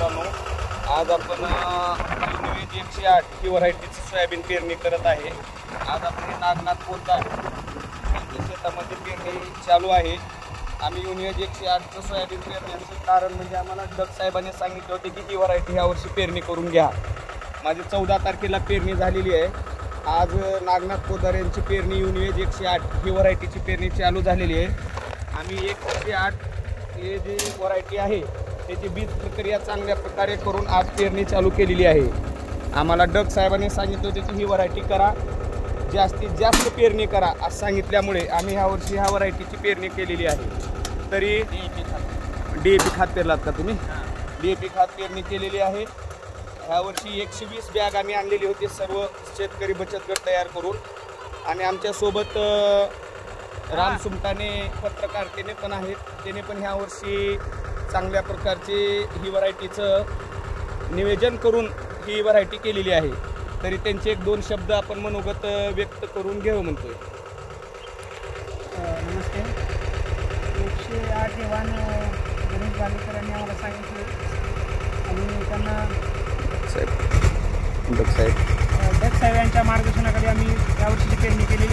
मित्रांनो, आज आपण युनिवेज 108 ही व्हरायटीची सोयाबीन पेरणी करत आहे। आज आपण नागनाथ पोद्दार यांच्या शेतामध्ये पेरणी चालू आहे। आम्ही युनिवेज 108चं सोयाबीन पेरण्याचं कारण म्हणजे आम्हाला डग साहेबांनी सांगितले होते की ही व्हरायटी यावर्षी पेरणी करून घ्या। माझी 14 तारखेला पेरणी झालेली आहे। आज नागनाथ पोद्दार यांची पेरणी युनिवेज 108 ही व्हरायटीची पेरणी चालू झालेली आहे। आम्ही 108 हे जी व्हरायटी आहे त्याची बीज प्रक्रिया चांगल्या प्रकारे करून आज पेरणी चालू केलेली आहे। आम्हाला डग साहेबांनी सांगितलं होतं की ही व्हरायटी करा, जास्तीत जास्त पेरणी करा असं सांगितल्यामुळे आम्ही यावर्षी ह्या व्हरायटीची पेरणी केलेली आहे। तरी DAP खात पेरलात का तुम्ही? DAP खात पेरणी केलेली आहे। ह्यावर्षी 120 बॅग आम्ही आणलेली होती सर्व शेतकरी बचत गट तयार करून, आणि आमच्यासोबत राम सुमटाने पत्रकारितेने पण आहेत, त्याने पण ह्या वर्षी चांगल्या प्रकारचे ही व्हरायटीचं नियोजन करून ही व्हरायटी केलेली आहे। तरी त्यांचे 1-2 शब्द आपण मनोगत व्यक्त करून घेऊ म्हणतोय। नमस्ते। 108 जवान गणेश बालेकरांनी आम्हाला सांगितले आणि त्यांना डग साहेब यांच्या मार्गदर्शनाखाली आम्ही यावर्षीची पेरणी केलेली